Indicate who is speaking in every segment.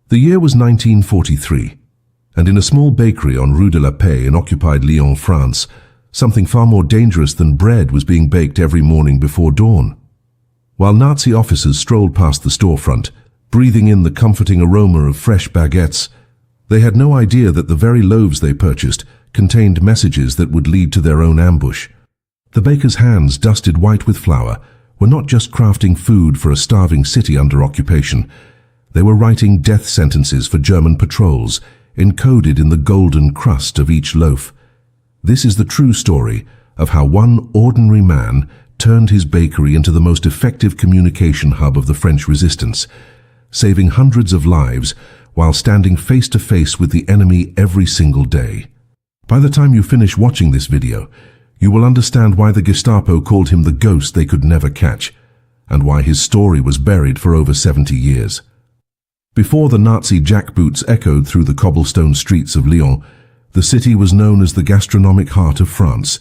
Speaker 1: The year was 1943, and in a small bakery on Rue de la Paix in occupied Lyon, France, something far more dangerous than bread was being baked every morning before dawn. While Nazi officers strolled past the storefront, breathing in the comforting aroma of fresh baguettes, they had no idea that the very loaves they purchased contained messages that would lead to their own ambush. The baker's hands, dusted white with flour, were not just crafting food for a starving city under occupation. They were writing death sentences for German patrols, encoded in the golden crust of each loaf. This is the true story of how one ordinary man turned his bakery into the most effective communication hub of the French resistance, saving hundreds of lives while standing face to face with the enemy every single day. By the time you finish watching this video, you will understand why the Gestapo called him the ghost they could never catch, and why his story was buried for over 70 years. Before the Nazi jackboots echoed through the cobblestone streets of Lyon, the city was known as the gastronomic heart of France,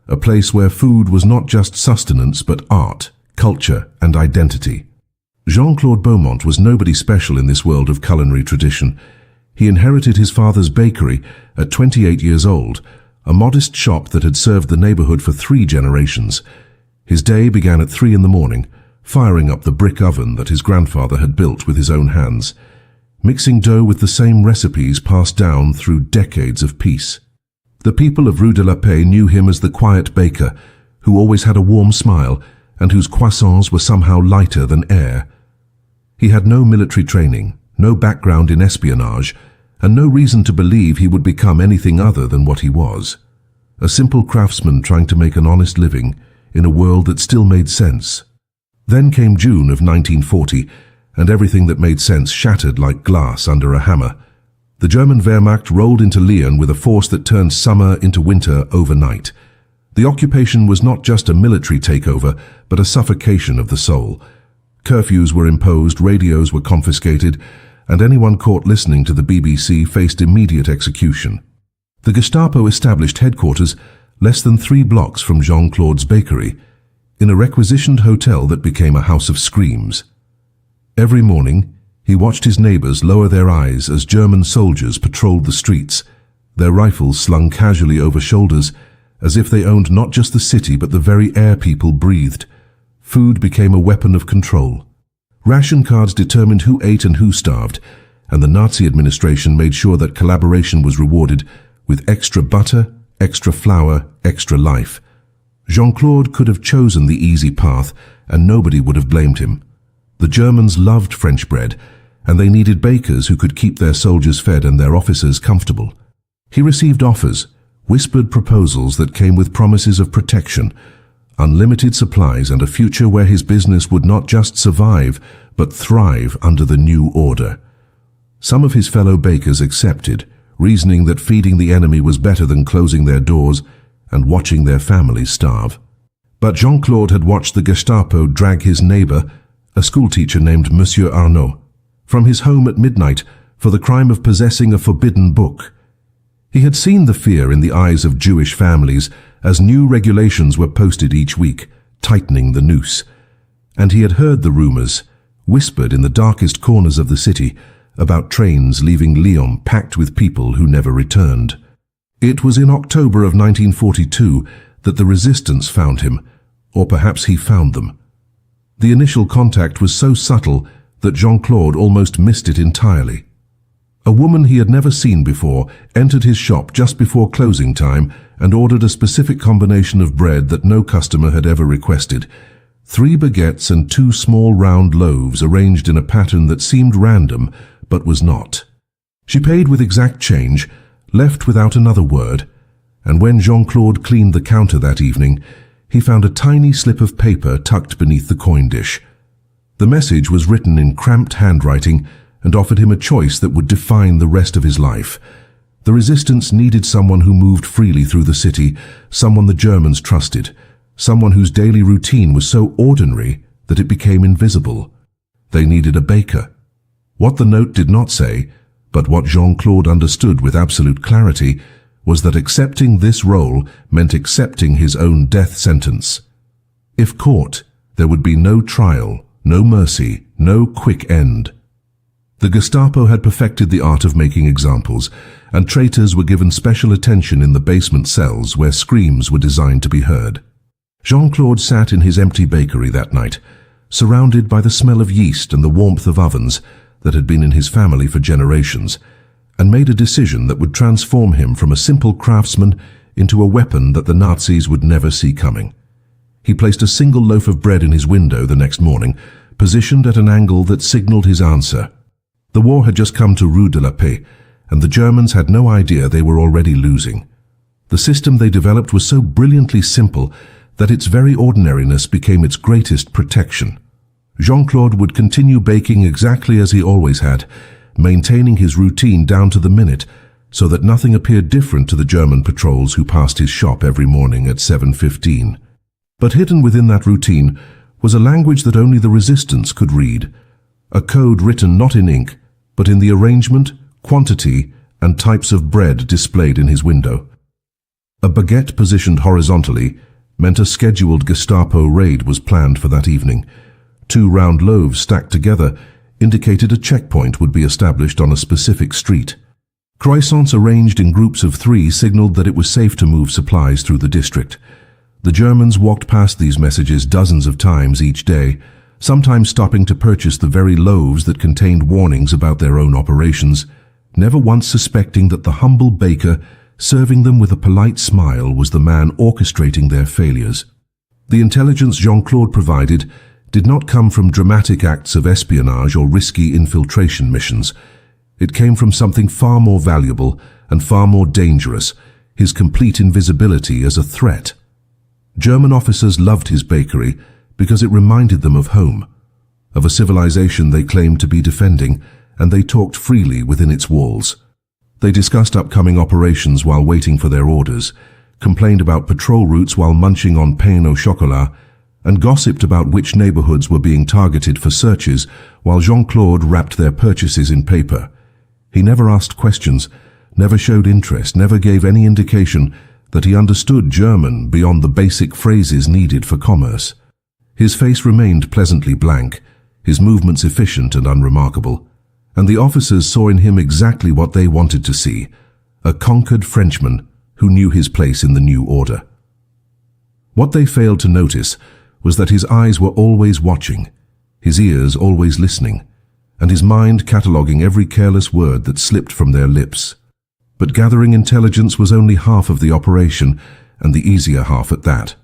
Speaker 1: a place where food was not just sustenance but art, culture, and identity. Jean-Claude Beaumont was nobody special in this world of culinary tradition. He inherited his father's bakery at 28 years old, a modest shop that had served the neighborhood for 3 generations. His day began at 3 in the morning, firing up the brick oven that his grandfather had built with his own hands, mixing dough with the same recipes passed down through decades of peace. The people of Rue de la Paix knew him as the quiet baker, who always had a warm smile and whose croissants were somehow lighter than air. He had no military training, no background in espionage, and no reason to believe he would become anything other than what he was. A simple craftsman trying to make an honest living in a world that still made sense. Then came June of 1940, and everything that made sense shattered like glass under a hammer. The German Wehrmacht rolled into Lyon with a force that turned summer into winter overnight. The occupation was not just a military takeover, but a suffocation of the soul. Curfews were imposed, radios were confiscated, and anyone caught listening to the BBC faced immediate execution. The Gestapo established headquarters less than 3 blocks from Jean-Claude's bakery, in a requisitioned hotel that became a house of screams. Every morning, he watched his neighbors lower their eyes as German soldiers patrolled the streets, their rifles slung casually over shoulders, as if they owned not just the city but the very air people breathed. Food became a weapon of control. Ration cards determined who ate and who starved, and the Nazi administration made sure that collaboration was rewarded with extra butter, extra flour, extra life. Jean-Claude could have chosen the easy path, and nobody would have blamed him. The Germans loved French bread, and they needed bakers who could keep their soldiers fed and their officers comfortable. He received offers, whispered proposals that came with promises of protection, unlimited supplies, and a future where his business would not just survive, but thrive under the new order. Some of his fellow bakers accepted, reasoning that feeding the enemy was better than closing their doors and watching their families starve. But Jean-Claude had watched the Gestapo drag his neighbor, a schoolteacher named Monsieur Arnaud, from his home at midnight for the crime of possessing a forbidden book. He had seen the fear in the eyes of Jewish families as new regulations were posted each week, tightening the noose. And he had heard the rumors, whispered in the darkest corners of the city, about trains leaving Lyon packed with people who never returned. It was in October of 1942 that the resistance found him, or perhaps he found them. The initial contact was so subtle that Jean-Claude almost missed it entirely. A woman he had never seen before entered his shop just before closing time and ordered a specific combination of bread that no customer had ever requested. 3 baguettes and 2 small round loaves arranged in a pattern that seemed random, but was not. She paid with exact change, left without another word, and when Jean-Claude cleaned the counter that evening, he found a tiny slip of paper tucked beneath the coin dish. The message was written in cramped handwriting and offered him a choice that would define the rest of his life. The resistance needed someone who moved freely through the city, someone the Germans trusted, someone whose daily routine was so ordinary that it became invisible. They needed a baker. What the note did not say, but what Jean-Claude understood with absolute clarity, was that accepting this role meant accepting his own death sentence. If caught, there would be no trial, no mercy, no quick end. The Gestapo had perfected the art of making examples, and traitors were given special attention in the basement cells where screams were designed to be heard. Jean-Claude sat in his empty bakery that night, surrounded by the smell of yeast and the warmth of ovens that had been in his family for generations, and made a decision that would transform him from a simple craftsman into a weapon that the Nazis would never see coming. He placed a single loaf of bread in his window the next morning, positioned at an angle that signaled his answer. The war had just come to Rue de la Paix, and the Germans had no idea they were already losing. The system they developed was so brilliantly simple that its very ordinariness became its greatest protection. Jean-Claude would continue baking exactly as he always had, maintaining his routine down to the minute, so that nothing appeared different to the German patrols who passed his shop every morning at 7:15. But hidden within that routine was a language that only the resistance could read, a code written not in ink, but in the arrangement, quantity, and types of bread displayed in his window. A baguette positioned horizontally meant a scheduled Gestapo raid was planned for that evening. 2 round loaves stacked together indicated a checkpoint would be established on a specific street. Croissants arranged in groups of 3 signaled that it was safe to move supplies through the district. The Germans walked past these messages dozens of times each day, sometimes stopping to purchase the very loaves that contained warnings about their own operations, never once suspecting that the humble baker serving them with a polite smile was the man orchestrating their failures. The intelligence Jean-Claude provided did not come from dramatic acts of espionage or risky infiltration missions. It came from something far more valuable and far more dangerous, his complete invisibility as a threat. German officers loved his bakery because it reminded them of home, of a civilization they claimed to be defending, and they talked freely within its walls. They discussed upcoming operations while waiting for their orders, complained about patrol routes while munching on pain au chocolat, and gossiped about which neighborhoods were being targeted for searches while Jean-Claude wrapped their purchases in paper. He never asked questions, never showed interest, never gave any indication that he understood German beyond the basic phrases needed for commerce. His face remained pleasantly blank, his movements efficient and unremarkable, and the officers saw in him exactly what they wanted to see, a conquered Frenchman who knew his place in the new order. What they failed to notice was that his eyes were always watching, his ears always listening, and his mind cataloguing every careless word that slipped from their lips. But gathering intelligence was only half of the operation, and the easier half at that.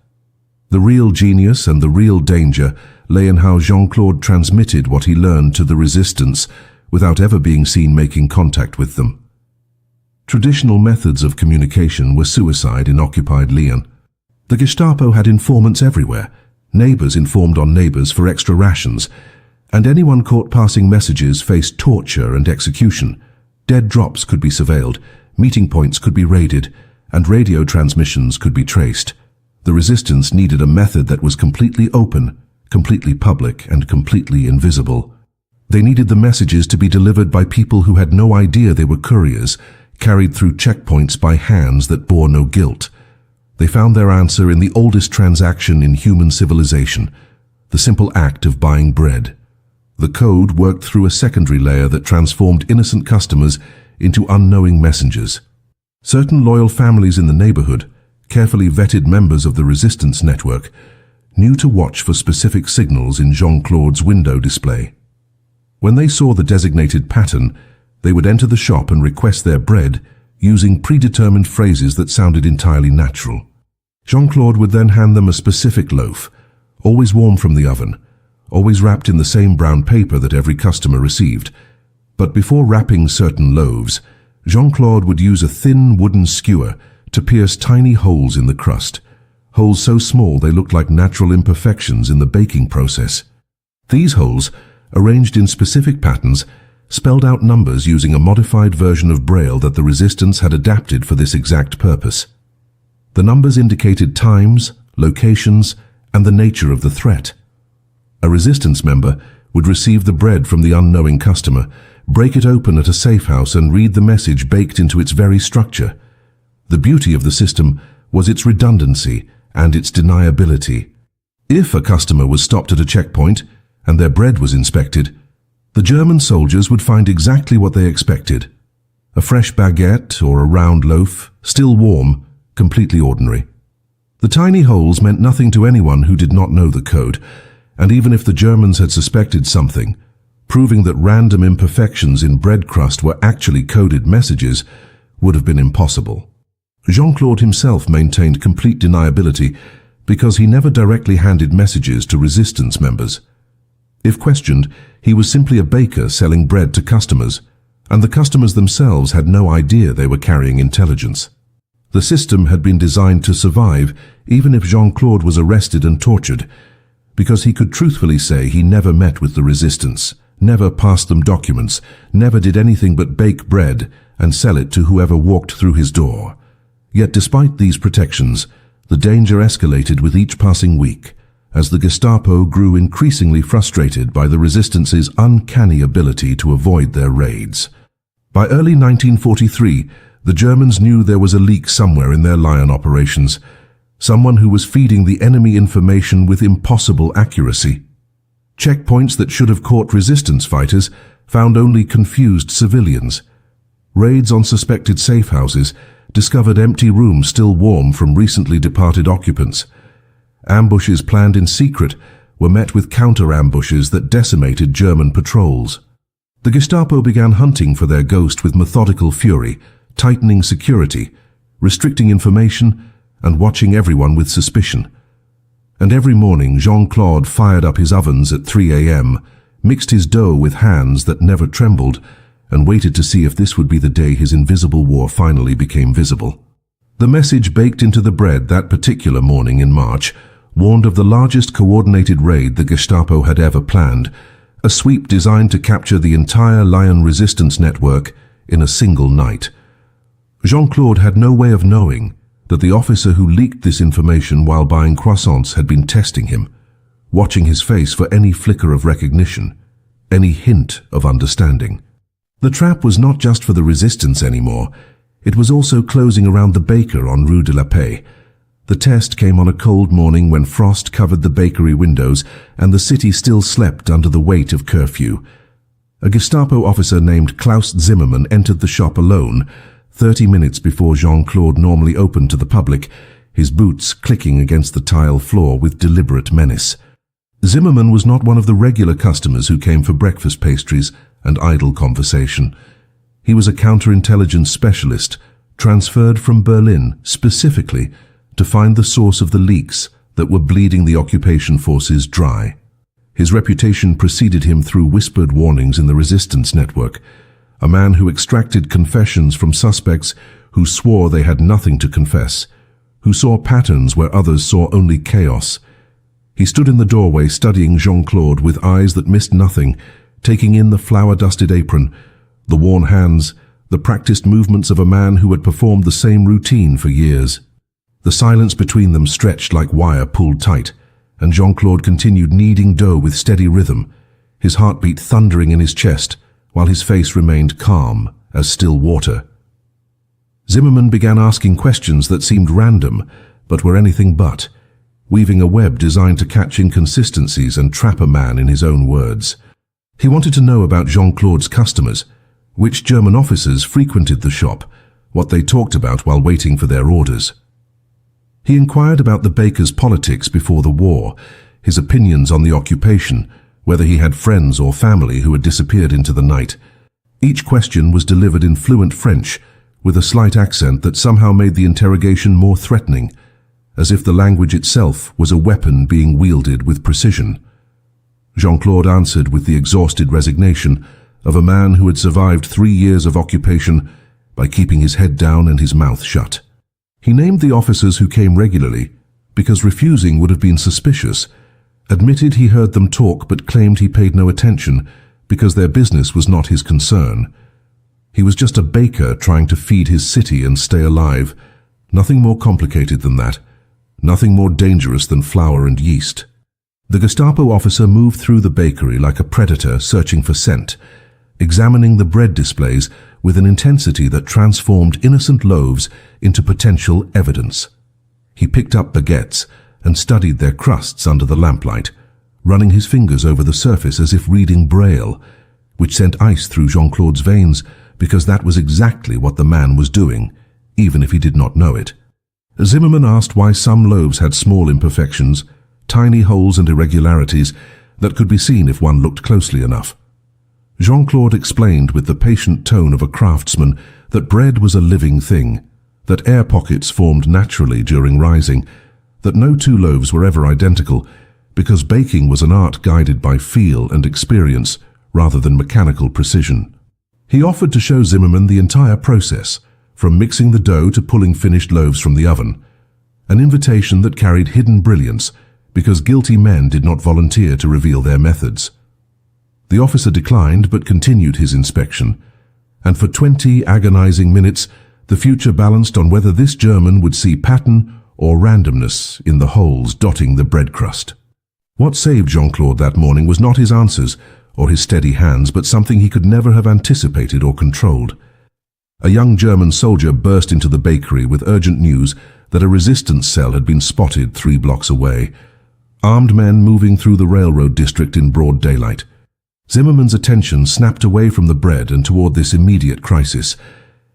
Speaker 1: The real genius and the real danger lay in how Jean-Claude transmitted what he learned to the resistance without ever being seen making contact with them. Traditional methods of communication were suicide in occupied Lyon. The Gestapo had informants everywhere, neighbors informed on neighbors for extra rations, and anyone caught passing messages faced torture and execution. Dead drops could be surveilled, meeting points could be raided, and radio transmissions could be traced. The resistance needed a method that was completely open, completely public, and completely invisible. They needed the messages to be delivered by people who had no idea they were couriers, carried through checkpoints by hands that bore no guilt. They found their answer in the oldest transaction in human civilization, the simple act of buying bread. The code worked through a secondary layer that transformed innocent customers into unknowing messengers. Certain loyal families in the neighborhood, carefully vetted members of the resistance network, knew to watch for specific signals in Jean-Claude's window display. When they saw the designated pattern, they would enter the shop and request their bread using predetermined phrases that sounded entirely natural. Jean-Claude would then hand them a specific loaf, always warm from the oven, always wrapped in the same brown paper that every customer received. But before wrapping certain loaves, Jean-Claude would use a thin wooden skewer to pierce tiny holes in the crust, holes so small they looked like natural imperfections in the baking process. These holes, arranged in specific patterns, spelled out numbers using a modified version of Braille that the resistance had adapted for this exact purpose. The numbers indicated times, locations, and the nature of the threat. A resistance member would receive the bread from the unknowing customer, break it open at a safe house, and read the message baked into its very structure. The beauty of the system was its redundancy and its deniability. If a customer was stopped at a checkpoint and their bread was inspected, The German soldiers would find exactly what they expected: a fresh baguette or a round loaf, still warm, completely ordinary. The tiny holes meant nothing to anyone who did not know the code, and even if the Germans had suspected something, proving that random imperfections in bread crust were actually coded messages would have been impossible. Jean-Claude himself maintained complete deniability because he never directly handed messages to resistance members. If questioned, he was simply a baker selling bread to customers, and the customers themselves had no idea they were carrying intelligence. The system had been designed to survive even if Jean-Claude was arrested and tortured, because he could truthfully say he never met with the resistance, never passed them documents, never did anything but bake bread and sell it to whoever walked through his door. Yet despite these protections, the danger escalated with each passing week, as the Gestapo grew increasingly frustrated by the resistance's uncanny ability to avoid their raids. By early 1943, the Germans knew there was a leak somewhere in their Lion operations, someone who was feeding the enemy information with impossible accuracy. Checkpoints that should have caught resistance fighters found only confused civilians. Raids on suspected safe houses discovered empty rooms still warm from recently departed occupants. Ambushes planned in secret were met with counter-ambushes that decimated German patrols. The Gestapo began hunting for their ghost with methodical fury, tightening security, restricting information, and watching everyone with suspicion. And every morning Jean-Claude fired up his ovens at 3 a.m., mixed his dough with hands that never trembled, and waited to see if this would be the day his invisible war finally became visible. The message baked into the bread that particular morning in March warned of the largest coordinated raid the Gestapo had ever planned, a sweep designed to capture the entire Lion resistance network in a single night. Jean-Claude had no way of knowing that the officer who leaked this information while buying croissants had been testing him, watching his face for any flicker of recognition, any hint of understanding. The trap was not just for the resistance anymore, it was also closing around the baker on Rue de la Paix. The test came on a cold morning when frost covered the bakery windows and the city still slept under the weight of curfew. A Gestapo officer named Klaus Zimmermann entered the shop alone, 30 minutes before Jean-Claude normally opened to the public, his boots clicking against the tile floor with deliberate menace. Zimmermann was not one of the regular customers who came for breakfast pastries and idle conversation. He was a counterintelligence specialist, transferred from Berlin specifically to find the source of the leaks that were bleeding the occupation forces dry. His reputation preceded him through whispered warnings in the resistance network, a man who extracted confessions from suspects who swore they had nothing to confess, who saw patterns where others saw only chaos. He stood in the doorway studying Jean-Claude with eyes that missed nothing, taking in the flour-dusted apron, the worn hands, the practiced movements of a man who had performed the same routine for years. The silence between them stretched like wire pulled tight, and Jean-Claude continued kneading dough with steady rhythm, his heartbeat thundering in his chest, while his face remained calm as still water. Zimmermann began asking questions that seemed random, but were anything but, weaving a web designed to catch inconsistencies and trap a man in his own words. He wanted to know about Jean-Claude's customers, which German officers frequented the shop, what they talked about while waiting for their orders. He inquired about the baker's politics before the war, his opinions on the occupation, whether he had friends or family who had disappeared into the night. Each question was delivered in fluent French, with a slight accent that somehow made the interrogation more threatening, as if the language itself was a weapon being wielded with precision. Jean-Claude answered with the exhausted resignation of a man who had survived 3 years of occupation by keeping his head down and his mouth shut. He named the officers who came regularly, because refusing would have been suspicious, admitted he heard them talk but claimed he paid no attention because their business was not his concern. He was just a baker trying to feed his city and stay alive, nothing more complicated than that, nothing more dangerous than flour and yeast. The Gestapo officer moved through the bakery like a predator searching for scent, examining the bread displays with an intensity that transformed innocent loaves into potential evidence. He picked up baguettes and studied their crusts under the lamplight, running his fingers over the surface as if reading Braille, which sent ice through Jean-Claude's veins, because that was exactly what the man was doing, even if he did not know it. Zimmerman asked why some loaves had small imperfections, tiny holes and irregularities that could be seen if one looked closely enough. Jean-Claude explained with the patient tone of a craftsman that bread was a living thing, that air pockets formed naturally during rising, that no two loaves were ever identical, because baking was an art guided by feel and experience rather than mechanical precision. He offered to show Zimmerman the entire process, from mixing the dough to pulling finished loaves from the oven, an invitation that carried hidden brilliance because guilty men did not volunteer to reveal their methods. The officer declined but continued his inspection, and for 20 agonizing minutes the future balanced on whether this German would see pattern or randomness in the holes dotting the bread crust. What saved Jean-Claude that morning was not his answers or his steady hands, but something he could never have anticipated or controlled. A young German soldier burst into the bakery with urgent news that a resistance cell had been spotted 3 blocks away. Armed men moving through the railroad district in broad daylight. Zimmerman's attention snapped away from the bread and toward this immediate crisis,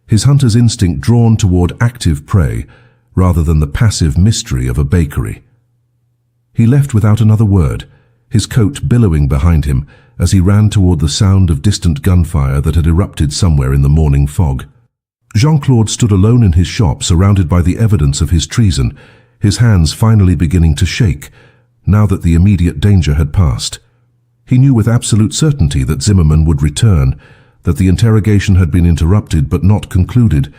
Speaker 1: his hunter's instinct drawn toward active prey rather than the passive mystery of a bakery. He left without another word, his coat billowing behind him as he ran toward the sound of distant gunfire that had erupted somewhere in the morning fog. Jean-Claude stood alone in his shop, surrounded by the evidence of his treason, his hands finally beginning to shake, now that the immediate danger had passed. He knew with absolute certainty that Zimmerman would return, that the interrogation had been interrupted but not concluded,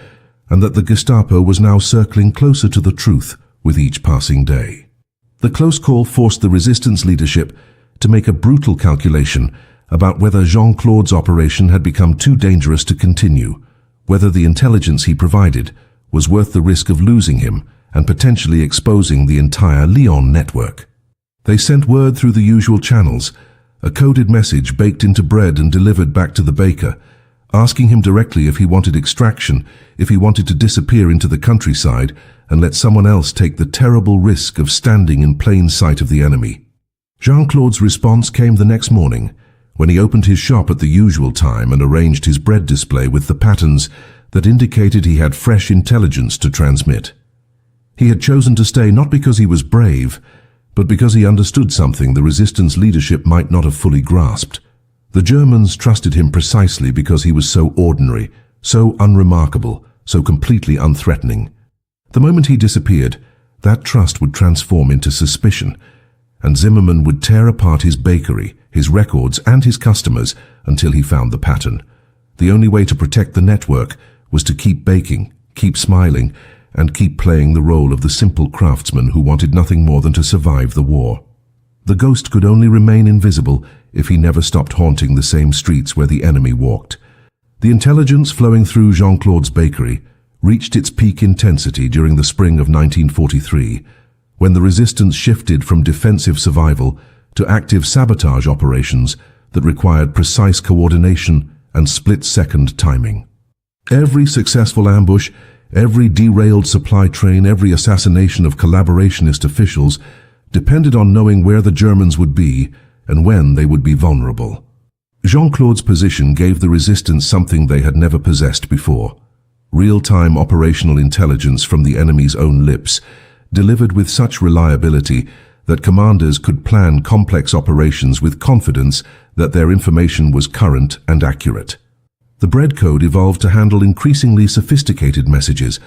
Speaker 1: and that the Gestapo was now circling closer to the truth with each passing day. The close call forced the resistance leadership to make a brutal calculation about whether Jean-Claude's operation had become too dangerous to continue, whether the intelligence he provided was worth the risk of losing him and potentially exposing the entire Lyon network. They sent word through the usual channels, a coded message baked into bread and delivered back to the baker, asking him directly if he wanted extraction, if he wanted to disappear into the countryside and let someone else take the terrible risk of standing in plain sight of the enemy. Jean-Claude's response came the next morning, when he opened his shop at the usual time and arranged his bread display with the patterns that indicated he had fresh intelligence to transmit. He had chosen to stay not because he was brave, but because he understood something the resistance leadership might not have fully grasped. The Germans trusted him precisely because he was so ordinary, so unremarkable, so completely unthreatening. The moment he disappeared, that trust would transform into suspicion, and Zimmerman would tear apart his bakery, his records, and his customers until he found the pattern. The only way to protect the network was to keep baking, keep smiling, and keep playing the role of the simple craftsman who wanted nothing more than to survive the war. The ghost could only remain invisible if he never stopped haunting the same streets where the enemy walked. The intelligence flowing through Jean-Claude's bakery reached its peak intensity during the spring of 1943, when the resistance shifted from defensive survival to active sabotage operations that required precise coordination and split-second timing. Every successful ambush, every derailed supply train, every assassination of collaborationist officials depended on knowing where the Germans would be and when they would be vulnerable. Jean-Claude's position gave the resistance something they had never possessed before: real-time operational intelligence from the enemy's own lips, delivered with such reliability that commanders could plan complex operations with confidence that their information was current and accurate. The bread code evolved to handle increasingly sophisticated messages,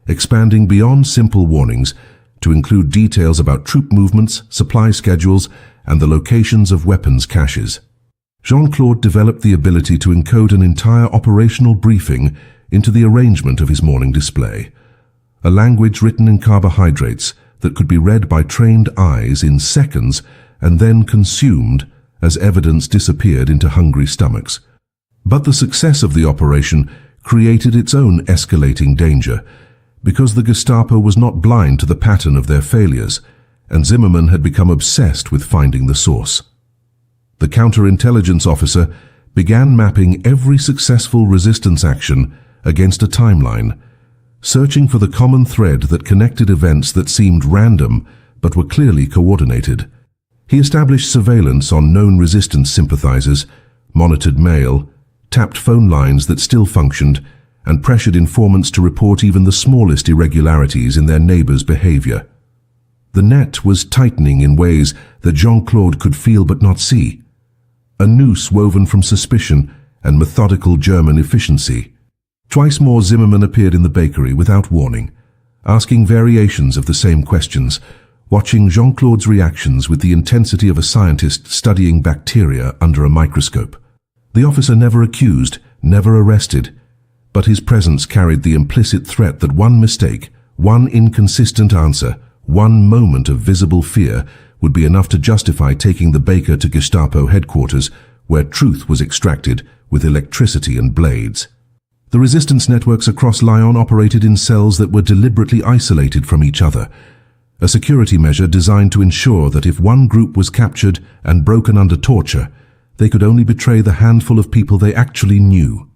Speaker 1: expanding beyond simple warnings to include details about troop movements, supply schedules, and the locations of weapons caches. Jean-Claude developed the ability to encode an entire operational briefing into the arrangement of his morning display, a language written in carbohydrates that could be read by trained eyes in seconds and then consumed as evidence disappeared into hungry stomachs. But the success of the operation created its own escalating danger, because the Gestapo was not blind to the pattern of their failures, and Zimmerman had become obsessed with finding the source. The counterintelligence officer began mapping every successful resistance action against a timeline, searching for the common thread that connected events that seemed random but were clearly coordinated. He established surveillance on known resistance sympathizers, monitored mail, tapped phone lines that still functioned, and pressured informants to report even the smallest irregularities in their neighbors' behavior. The net was tightening in ways that Jean-Claude could feel but not see. A noose woven from suspicion and methodical German efficiency. Twice more Zimmermann appeared in the bakery without warning, asking variations of the same questions, watching Jean-Claude's reactions with the intensity of a scientist studying bacteria under a microscope. The officer never accused, never arrested, but his presence carried the implicit threat that one mistake, one inconsistent answer, one moment of visible fear would be enough to justify taking the baker to Gestapo headquarters, where truth was extracted with electricity and blades. The resistance networks across Lyon operated in cells that were deliberately isolated from each other, a security measure designed to ensure that if one group was captured and broken under torture, they could only betray the handful of people they actually knew.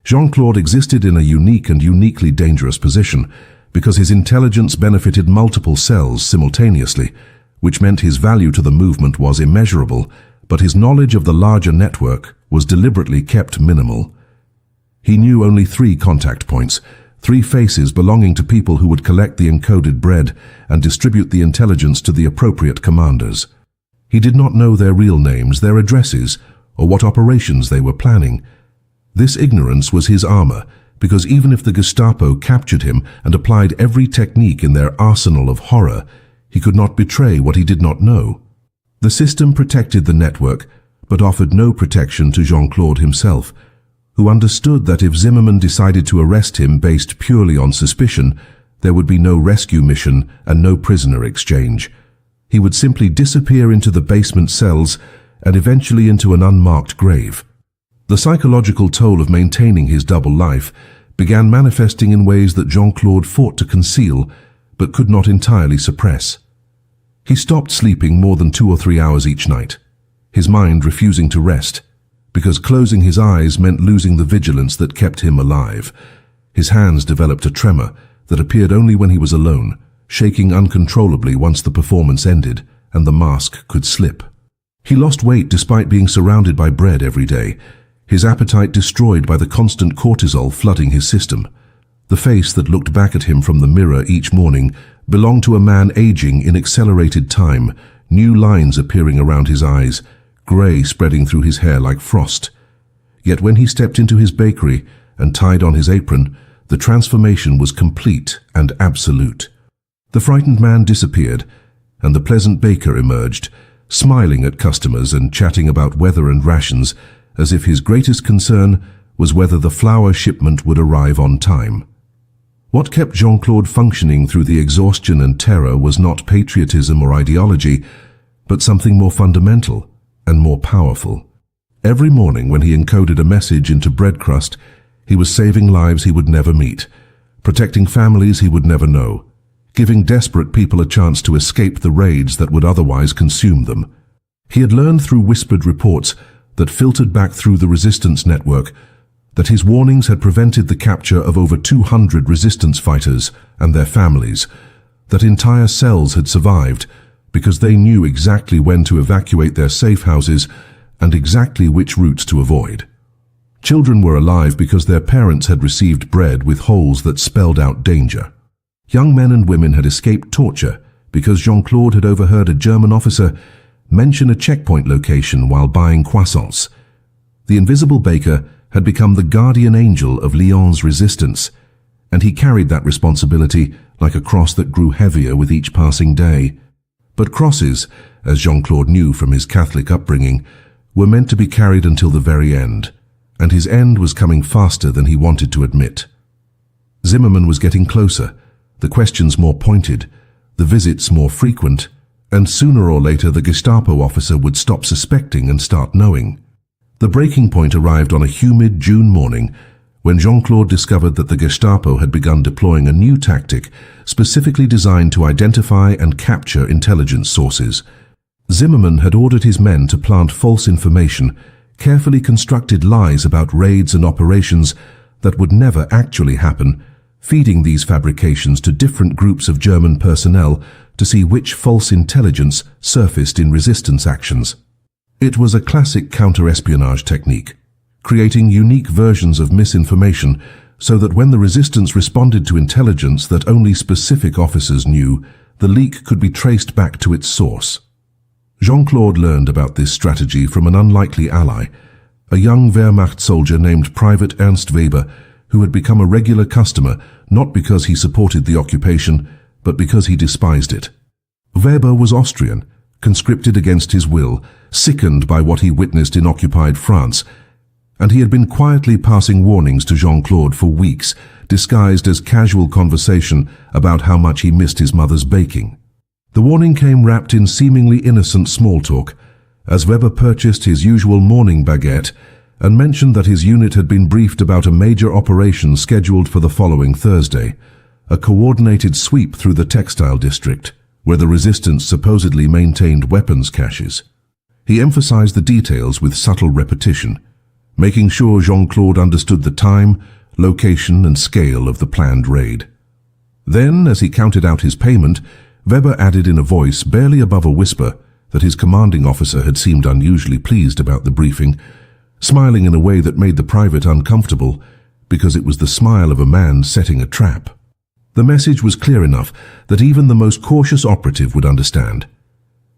Speaker 1: Jean-Claude existed in a unique and uniquely dangerous position because his intelligence benefited multiple cells simultaneously, which meant his value to the movement was immeasurable, but his knowledge of the larger network was deliberately kept minimal. He knew only 3 contact points, 3 faces belonging to people who would collect the encoded bread and distribute the intelligence to the appropriate commanders. He did not know their real names, their addresses, or what operations they were planning. This ignorance was his armor, because even if the Gestapo captured him and applied every technique in their arsenal of horror, he could not betray what he did not know. The system protected the network, but offered no protection to Jean-Claude himself, who understood that if Zimmermann decided to arrest him based purely on suspicion, there would be no rescue mission and no prisoner exchange. He would simply disappear into the basement cells and eventually into an unmarked grave. The psychological toll of maintaining his double life began manifesting in ways that Jean-Claude fought to conceal, but could not entirely suppress. He stopped sleeping more than 2 or 3 hours each night, his mind refusing to rest, because closing his eyes meant losing the vigilance that kept him alive. His hands developed a tremor that appeared only when he was alone, shaking uncontrollably once the performance ended and the mask could slip. He lost weight despite being surrounded by bread every day, his appetite destroyed by the constant cortisol flooding his system. The face that looked back at him from the mirror each morning belonged to a man aging in accelerated time, new lines appearing around his eyes, grey spreading through his hair like frost. Yet when he stepped into his bakery and tied on his apron, the transformation was complete and absolute. The frightened man disappeared, and the pleasant baker emerged, smiling at customers and chatting about weather and rations, as if his greatest concern was whether the flour shipment would arrive on time. What kept Jean-Claude functioning through the exhaustion and terror was not patriotism or ideology, but something more fundamental and more powerful. Every morning when he encoded a message into bread crust, he was saving lives he would never meet, protecting families he would never know, giving desperate people a chance to escape the raids that would otherwise consume them. He had learned through whispered reports that filtered back through the resistance network that his warnings had prevented the capture of over 200 resistance fighters and their families, that entire cells had survived because they knew exactly when to evacuate their safe houses and exactly which routes to avoid. Children were alive because their parents had received bread with holes that spelled out danger. Young men and women had escaped torture because Jean-Claude had overheard a German officer mention a checkpoint location while buying croissants. The invisible baker had become the guardian angel of Lyon's resistance, and he carried that responsibility like a cross that grew heavier with each passing day. But crosses, as Jean-Claude knew from his Catholic upbringing, were meant to be carried until the very end, and his end was coming faster than he wanted to admit. Zimmermann was getting closer, the questions more pointed, the visits more frequent, and sooner or later the Gestapo officer would stop suspecting and start knowing. The breaking point arrived on a humid June morning when Jean-Claude discovered that the Gestapo had begun deploying a new tactic specifically designed to identify and capture intelligence sources. Zimmermann had ordered his men to plant false information, carefully constructed lies about raids and operations that would never actually happen, feeding these fabrications to different groups of German personnel to see which false intelligence surfaced in resistance actions. It was a classic counter-espionage technique, creating unique versions of misinformation so that when the resistance responded to intelligence that only specific officers knew, the leak could be traced back to its source. Jean-Claude learned about this strategy from an unlikely ally, a young Wehrmacht soldier named Private Ernst Weber, who had become a regular customer not because he supported the occupation, but because he despised it. Weber was Austrian, conscripted against his will, sickened by what he witnessed in occupied France, and he had been quietly passing warnings to Jean-Claude for weeks, disguised as casual conversation about how much he missed his mother's baking. The warning came wrapped in seemingly innocent small talk, as Weber purchased his usual morning baguette and mentioned that his unit had been briefed about a major operation scheduled for the following Thursday, a coordinated sweep through the textile district, where the resistance supposedly maintained weapons caches. He emphasized the details with subtle repetition, making sure Jean-Claude understood the time, location, and scale of the planned raid. Then, as he counted out his payment, Weber added in a voice barely above a whisper that his commanding officer had seemed unusually pleased about the briefing, smiling in a way that made the private uncomfortable because it was the smile of a man setting a trap. The message was clear enough that even the most cautious operative would understand.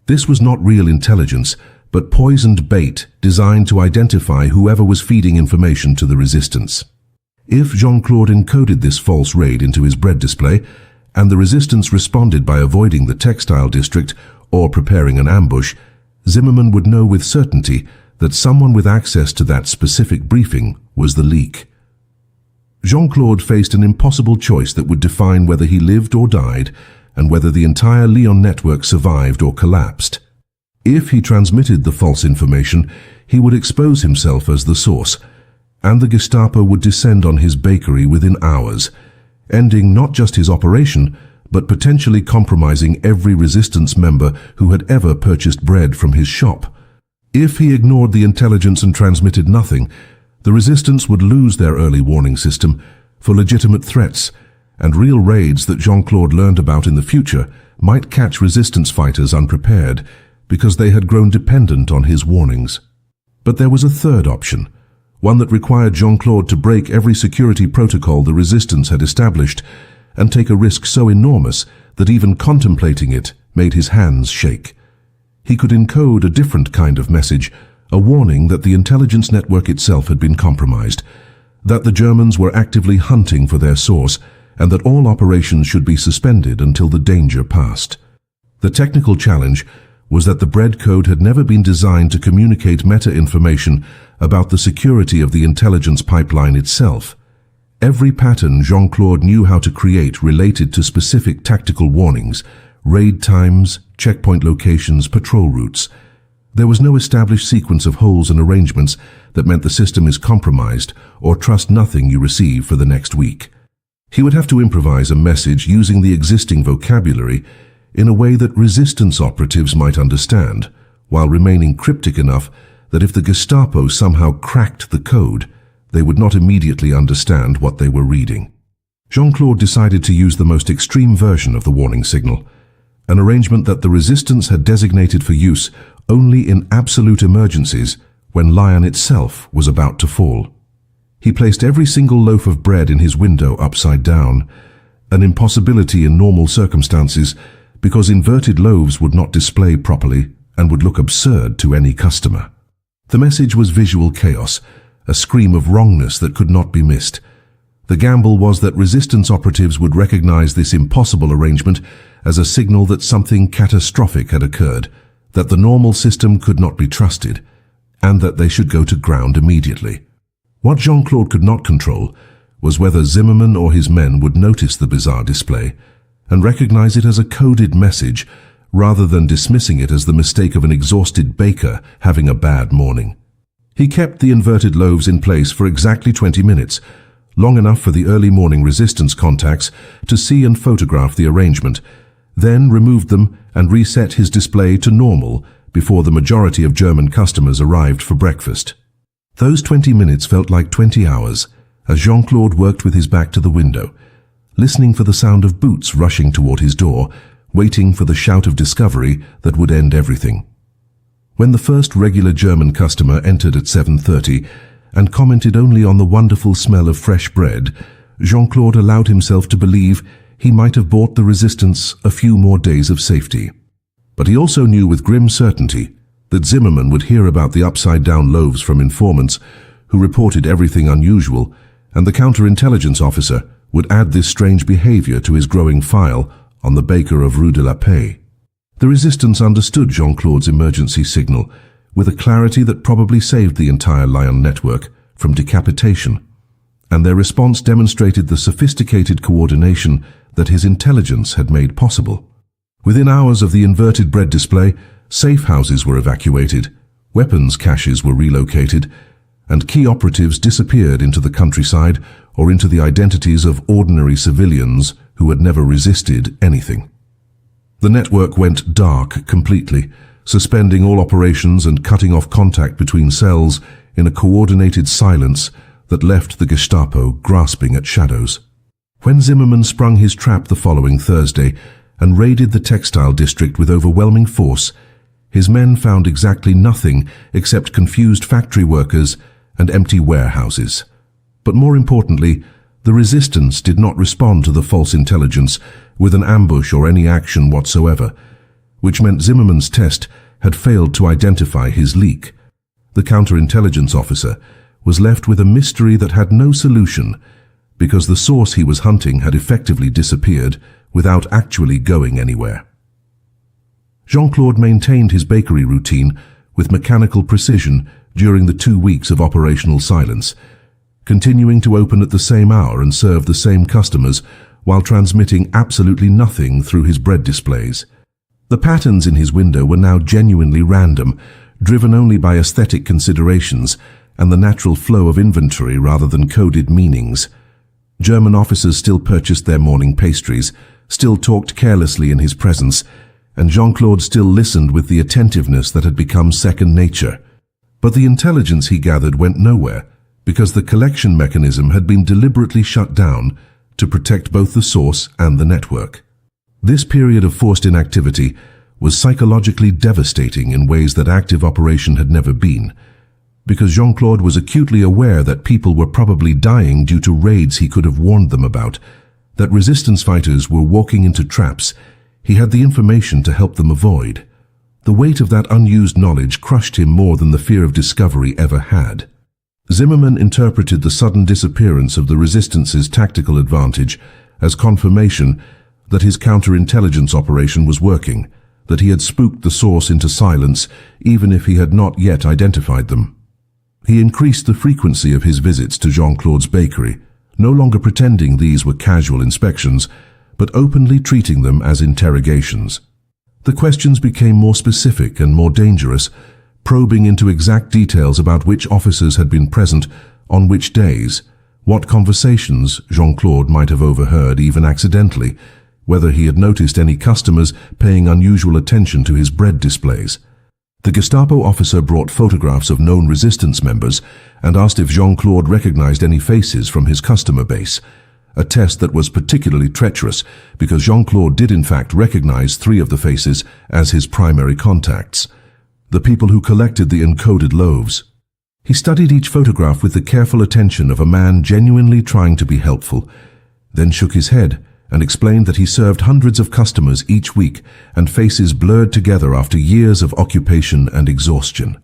Speaker 1: This was not real intelligence, but poisoned bait designed to identify whoever was feeding information to the resistance. If Jean-Claude encoded this false raid into his bread display, and the resistance responded by avoiding the textile district or preparing an ambush, Zimmermann would know with certainty that someone with access to that specific briefing was the leak. Jean-Claude faced an impossible choice that would define whether he lived or died, and whether the entire Lyon network survived or collapsed. If he transmitted the false information, he would expose himself as the source, and the Gestapo would descend on his bakery within hours, ending not just his operation, but potentially compromising every resistance member who had ever purchased bread from his shop. If he ignored the intelligence and transmitted nothing, the resistance would lose their early warning system for legitimate threats, and real raids that Jean-Claude learned about in the future might catch resistance fighters unprepared because they had grown dependent on his warnings. But there was a third option, one that required Jean-Claude to break every security protocol the resistance had established and take a risk so enormous that even contemplating it made his hands shake. He could encode a different kind of message, a warning that the intelligence network itself had been compromised, that the Germans were actively hunting for their source, and that all operations should be suspended until the danger passed. The technical challenge was that the bread code had never been designed to communicate meta-information about the security of the intelligence pipeline itself. Every pattern Jean-Claude knew how to create related to specific tactical warnings, raid times, checkpoint locations, patrol routes. There was no established sequence of holes and arrangements that meant the system is compromised or trust nothing you receive for the next week. He would have to improvise a message using the existing vocabulary in a way that resistance operatives might understand, while remaining cryptic enough that if the Gestapo somehow cracked the code, they would not immediately understand what they were reading. Jean-Claude decided to use the most extreme version of the warning signal, an arrangement that the resistance had designated for use only in absolute emergencies when Lyon itself was about to fall. He placed every single loaf of bread in his window upside down, an impossibility in normal circumstances because inverted loaves would not display properly and would look absurd to any customer. The message was visual chaos, a scream of wrongness that could not be missed. The gamble was that resistance operatives would recognize this impossible arrangement as a signal that something catastrophic had occurred, that the normal system could not be trusted, and that they should go to ground immediately. What Jean-Claude could not control was whether Zimmermann or his men would notice the bizarre display and recognize it as a coded message rather than dismissing it as the mistake of an exhausted baker having a bad morning. He kept the inverted loaves in place for exactly 20 minutes, long enough for the early morning resistance contacts to see and photograph the arrangement, then removed them and reset his display to normal before the majority of German customers arrived for breakfast. Those 20 minutes felt like 20 hours as Jean-Claude worked with his back to the window, listening for the sound of boots rushing toward his door, waiting for the shout of discovery that would end everything. When the first regular German customer entered at 7:30 and commented only on the wonderful smell of fresh bread, Jean-Claude allowed himself to believe he might have bought the resistance a few more days of safety. But he also knew with grim certainty that Zimmermann would hear about the upside-down loaves from informants who reported everything unusual, and the counterintelligence officer would add this strange behavior to his growing file on the baker of Rue de la Paix. The resistance understood Jean-Claude's emergency signal with a clarity that probably saved the entire Lion network from decapitation, and their response demonstrated the sophisticated coordination that his intelligence had made possible. Within hours of the inverted bread display, safe houses were evacuated, weapons caches were relocated, and key operatives disappeared into the countryside or into the identities of ordinary civilians who had never resisted anything. The network went dark completely, suspending all operations and cutting off contact between cells in a coordinated silence that left the Gestapo grasping at shadows. When Zimmermann sprung his trap the following Thursday and raided the textile district with overwhelming force, his men found exactly nothing except confused factory workers and empty warehouses. But more importantly, the resistance did not respond to the false intelligence with an ambush or any action whatsoever, which meant Zimmermann's test had failed to identify his leak. The counterintelligence officer was left with a mystery that had no solution because the source he was hunting had effectively disappeared without actually going anywhere. Jean-Claude maintained his bakery routine with mechanical precision during the 2 weeks of operational silence, continuing to open at the same hour and serve the same customers while transmitting absolutely nothing through his bread displays. The patterns in his window were now genuinely random, driven only by aesthetic considerations and the natural flow of inventory rather than coded meanings. German officers still purchased their morning pastries, still talked carelessly in his presence, and Jean-Claude still listened with the attentiveness that had become second nature. But the intelligence he gathered went nowhere, because the collection mechanism had been deliberately shut down to protect both the source and the network. This period of forced inactivity was psychologically devastating in ways that active operation had never been, because Jean-Claude was acutely aware that people were probably dying due to raids he could have warned them about, that resistance fighters were walking into traps he had the information to help them avoid. The weight of that unused knowledge crushed him more than the fear of discovery ever had. Zimmermann interpreted the sudden disappearance of the resistance's tactical advantage as confirmation that his counterintelligence operation was working, that he had spooked the source into silence even if he had not yet identified them. He increased the frequency of his visits to Jean-Claude's bakery, no longer pretending these were casual inspections, but openly treating them as interrogations. The questions became more specific and more dangerous, probing into exact details about which officers had been present on which days, what conversations Jean-Claude might have overheard even accidentally, whether he had noticed any customers paying unusual attention to his bread displays. The Gestapo officer brought photographs of known resistance members and asked if Jean-Claude recognized any faces from his customer base, a test that was particularly treacherous because Jean-Claude did in fact recognize 3 of the faces as his primary contacts, the people who collected the encoded loaves. He studied each photograph with the careful attention of a man genuinely trying to be helpful, then shook his head and explained that he served hundreds of customers each week and faces blurred together after years of occupation and exhaustion.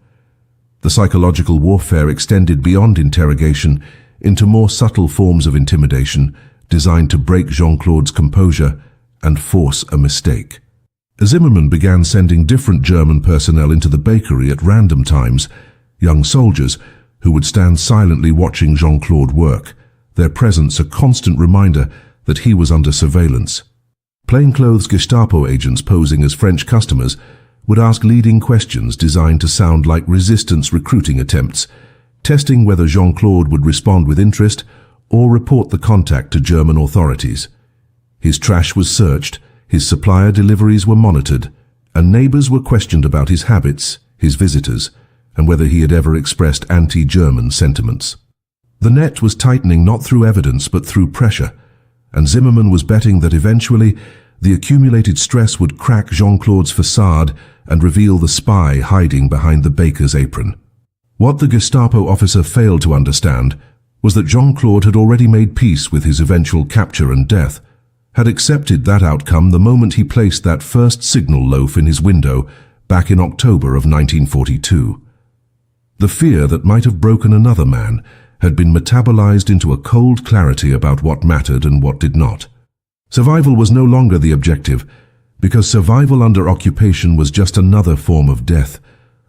Speaker 1: The psychological warfare extended beyond interrogation into more subtle forms of intimidation designed to break Jean-Claude's composure and force a mistake. Zimmermann began sending different German personnel into the bakery at random times, young soldiers who would stand silently watching Jean-Claude work, their presence a constant reminder that he was under surveillance. Plainclothes Gestapo agents posing as French customers would ask leading questions designed to sound like resistance recruiting attempts, testing whether Jean-Claude would respond with interest or report the contact to German authorities. His trash was searched, his supplier deliveries were monitored, and neighbors were questioned about his habits, his visitors, and whether he had ever expressed anti-German sentiments. The net was tightening not through evidence but through pressure, and Zimmermann was betting that eventually the accumulated stress would crack Jean-Claude's facade and reveal the spy hiding behind the baker's apron. What the Gestapo officer failed to understand was that Jean-Claude had already made peace with his eventual capture and death, had accepted that outcome the moment he placed that first signal loaf in his window back in October of 1942. The fear that might have broken another man had been metabolized into a cold clarity about what mattered and what did not. Survival was no longer the objective, because survival under occupation was just another form of death,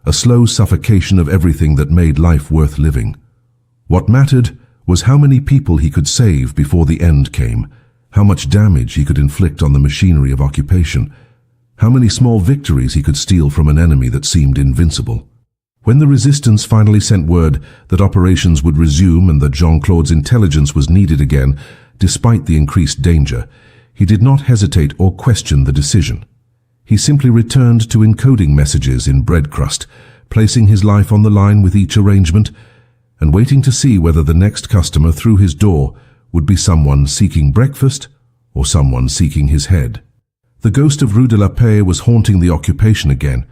Speaker 1: a slow suffocation of everything that made life worth living. What mattered was how many people he could save before the end came, how much damage he could inflict on the machinery of occupation, how many small victories he could steal from an enemy that seemed invincible. When the resistance finally sent word that operations would resume and that Jean-Claude's intelligence was needed again, despite the increased danger, he did not hesitate or question the decision. He simply returned to encoding messages in bread crust, placing his life on the line with each arrangement, and waiting to see whether the next customer through his door would be someone seeking breakfast or someone seeking his head. The ghost of Rue de la Paix was haunting the occupation again,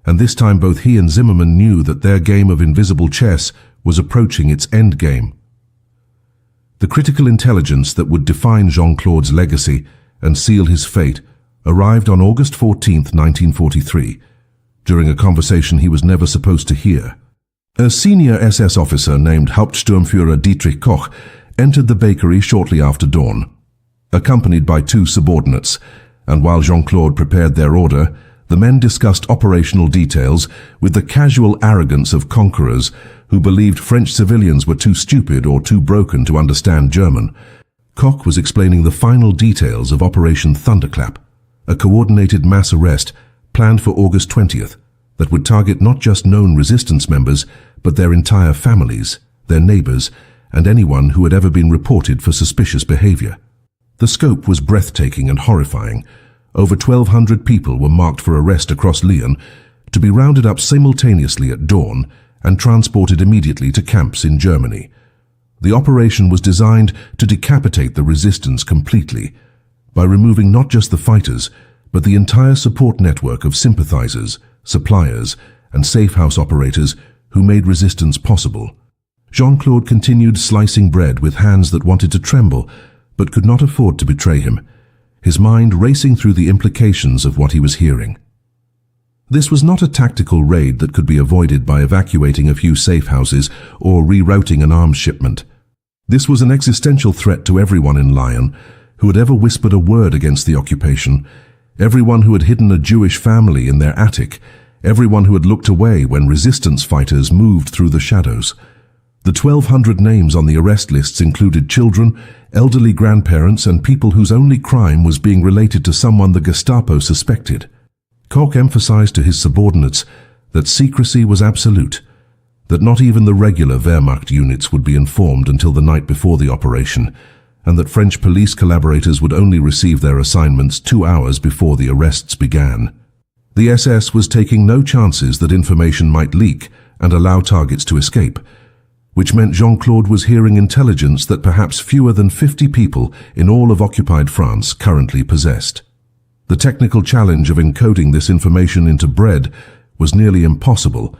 Speaker 1: and this time both he and Zimmerman knew that their game of invisible chess was approaching its end game. The critical intelligence that would define Jean-Claude's legacy and seal his fate arrived on August 14, 1943, during a conversation he was never supposed to hear. A senior SS officer named Hauptsturmführer Dietrich Koch entered the bakery shortly after dawn, accompanied by two subordinates, and while Jean-Claude prepared their order, the men discussed operational details with the casual arrogance of conquerors who believed French civilians were too stupid or too broken to understand German. Koch was explaining the final details of Operation Thunderclap, a coordinated mass arrest planned for August 20th that would target not just known resistance members, but their entire families, their neighbors, and anyone who had ever been reported for suspicious behavior. The scope was breathtaking and horrifying. Over 1,200 people were marked for arrest across Lyon, to be rounded up simultaneously at dawn and transported immediately to camps in Germany. The operation was designed to decapitate the resistance completely, by removing not just the fighters, but the entire support network of sympathizers, suppliers, and safe house operators who made resistance possible. Jean-Claude continued slicing bread with hands that wanted to tremble, but could not afford to betray him, his mind racing through the implications of what he was hearing. This was not a tactical raid that could be avoided by evacuating a few safe houses or rerouting an arms shipment. This was an existential threat to everyone in Lyon who had ever whispered a word against the occupation, everyone who had hidden a Jewish family in their attic, everyone who had looked away when resistance fighters moved through the shadows. The 1,200 names on the arrest lists included children, elderly grandparents, and people whose only crime was being related to someone the Gestapo suspected. Koch emphasized to his subordinates that secrecy was absolute, that not even the regular Wehrmacht units would be informed until the night before the operation, and that French police collaborators would only receive their assignments 2 hours before the arrests began. The SS was taking no chances that information might leak and allow targets to escape, which meant Jean-Claude was hearing intelligence that perhaps fewer than 50 people in all of occupied France currently possessed. The technical challenge of encoding this information into bread was nearly impossible,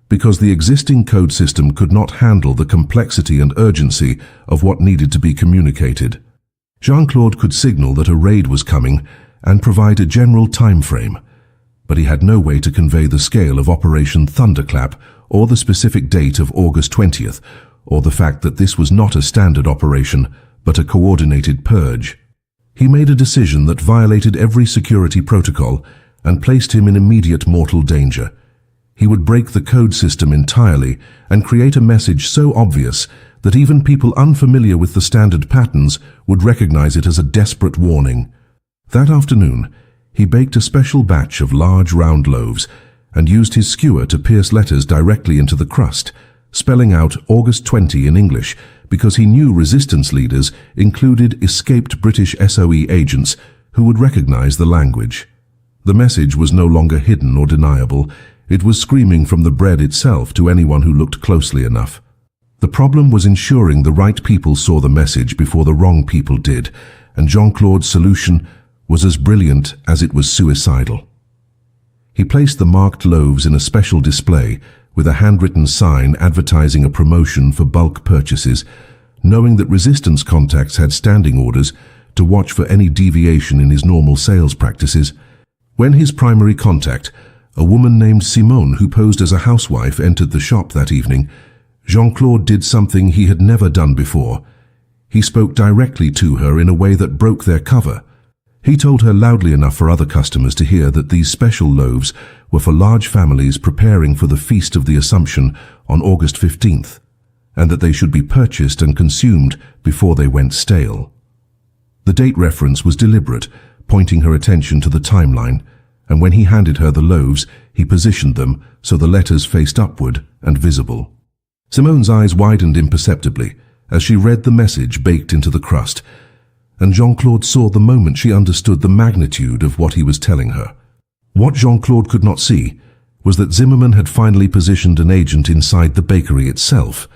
Speaker 1: because the existing code system could not handle the complexity and urgency of what needed to be communicated. Jean-Claude could signal that a raid was coming and provide a general time frame, but he had no way to convey the scale of Operation Thunderclap or the specific date of August 20th, or the fact that this was not a standard operation, but a coordinated purge. He made a decision that violated every security protocol and placed him in immediate mortal danger. He would break the code system entirely and create a message so obvious that even people unfamiliar with the standard patterns would recognize it as a desperate warning. That afternoon, he baked a special batch of large round loaves and used his skewer to pierce letters directly into the crust, spelling out August 20 in English because he knew resistance leaders included escaped British SOE agents who would recognize the language. The message was no longer hidden or deniable. It was screaming from the bread itself to anyone who looked closely enough. The problem was ensuring the right people saw the message before the wrong people did, and Jean-Claude's solution was as brilliant as it was suicidal. He placed the marked loaves in a special display with a handwritten sign advertising a promotion for bulk purchases, knowing that resistance contacts had standing orders to watch for any deviation in his normal sales practices. When his primary contact, a woman named Simone who posed as a housewife, entered the shop that evening, Jean-Claude did something he had never done before. He spoke directly to her in a way that broke their cover. He told her loudly enough for other customers to hear that these special loaves were for large families preparing for the Feast of the Assumption on August 15th, and that they should be purchased and consumed before they went stale. The date reference was deliberate, pointing her attention to the timeline, and when he handed her the loaves, he positioned them so the letters faced upward and visible. Simone's eyes widened imperceptibly as she read the message baked into the crust, and Jean-Claude saw the moment she understood the magnitude of what he was telling her. What Jean-Claude could not see was that Zimmerman had finally positioned an agent inside the bakery itself,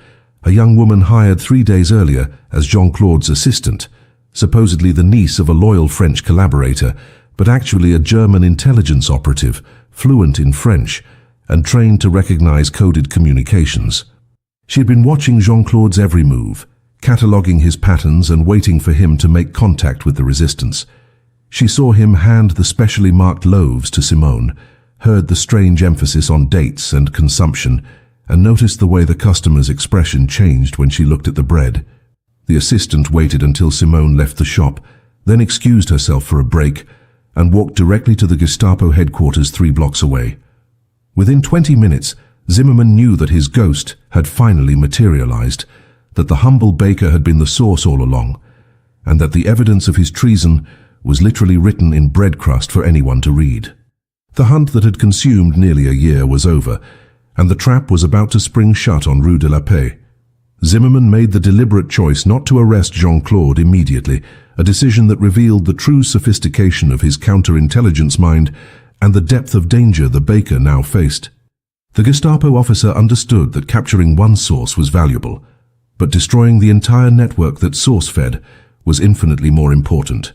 Speaker 1: a young woman hired 3 days earlier as Jean-Claude's assistant, supposedly the niece of a loyal French collaborator, but actually a German intelligence operative, fluent in French, and trained to recognize coded communications. She had been watching Jean-Claude's every move, cataloguing his patterns and waiting for him to make contact with the resistance. She saw him hand the specially marked loaves to Simone, heard the strange emphasis on dates and consumption, and noticed the way the customer's expression changed when she looked at the bread. The assistant waited until Simone left the shop, then excused herself for a break, and walked directly to the Gestapo headquarters 3 blocks away. Within 20 minutes, Zimmerman knew that his ghost had finally materialized, that the humble baker had been the source all along, and that the evidence of his treason was literally written in bread crust for anyone to read. The hunt that had consumed nearly a year was over, and the trap was about to spring shut on Rue de la Paix. Zimmerman made the deliberate choice not to arrest Jean-Claude immediately, a decision that revealed the true sophistication of his counterintelligence mind and the depth of danger the baker now faced. The Gestapo officer understood that capturing one source was valuable, but destroying the entire network that source-fed was infinitely more important.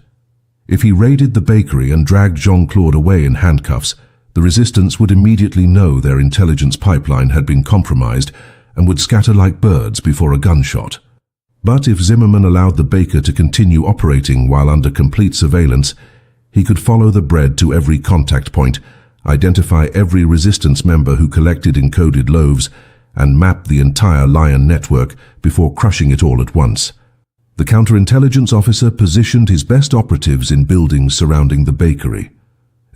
Speaker 1: If he raided the bakery and dragged Jean-Claude away in handcuffs, the resistance would immediately know their intelligence pipeline had been compromised and would scatter like birds before a gunshot. But if Zimmerman allowed the baker to continue operating while under complete surveillance, he could follow the bread to every contact point, identify every resistance member who collected encoded loaves, and map the entire Lion network before crushing it all at once. The counterintelligence officer positioned his best operatives in buildings surrounding the bakery,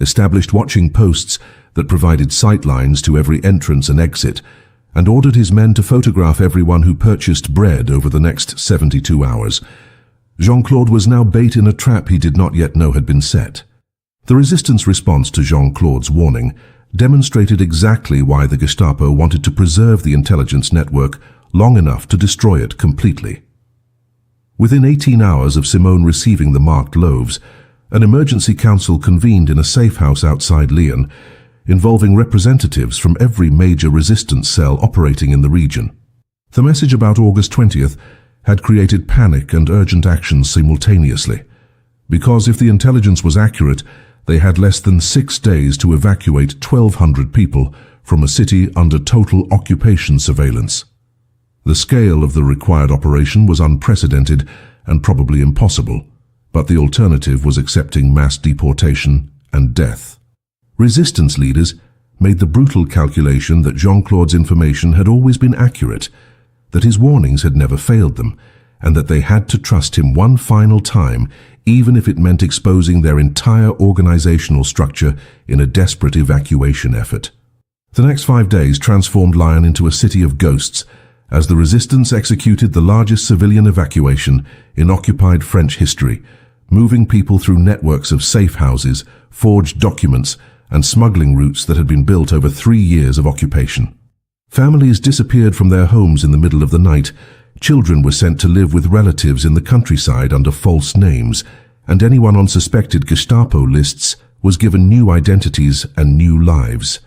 Speaker 1: established watching posts that provided sightlines to every entrance and exit, and ordered his men to photograph everyone who purchased bread over the next 72 hours. Jean-Claude was now bait in a trap he did not yet know had been set. The resistance response to Jean-Claude's warning demonstrated exactly why the Gestapo wanted to preserve the intelligence network long enough to destroy it completely. Within 18 hours of Simone receiving the marked loaves, an emergency council convened in a safe house outside Lyon, involving representatives from every major resistance cell operating in the region. The message about August 20th had created panic and urgent action simultaneously, because if the intelligence was accurate, they had less than 6 days to evacuate 1,200 people from a city under total occupation surveillance. The scale of the required operation was unprecedented and probably impossible, but the alternative was accepting mass deportation and death. Resistance leaders made the brutal calculation that Jean-Claude's information had always been accurate, that his warnings had never failed them, and that they had to trust him one final time, even if it meant exposing their entire organizational structure in a desperate evacuation effort. The next 5 days transformed Lyon into a city of ghosts, as the resistance executed the largest civilian evacuation in occupied French history, moving people through networks of safe houses, forged documents, and smuggling routes that had been built over 3 years of occupation. Families disappeared from their homes in the middle of the night, children were sent to live with relatives in the countryside under false names, and anyone on suspected Gestapo lists was given new identities and new lives.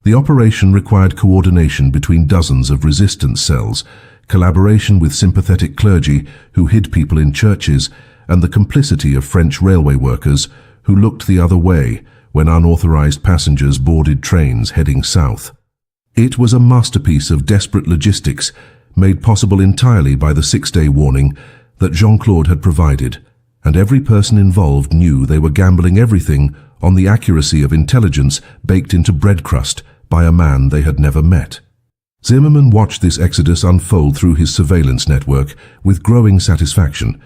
Speaker 1: The operation required coordination between dozens of resistance cells, collaboration with sympathetic clergy who hid people in churches, and the complicity of French railway workers who looked the other way when unauthorized passengers boarded trains heading south. It was a masterpiece of desperate logistics, made possible entirely by the 6-day warning that Jean-Claude had provided, and every person involved knew they were gambling everything on the accuracy of intelligence baked into bread crust by a man they had never met. Zimmerman watched this exodus unfold through his surveillance network with growing satisfaction,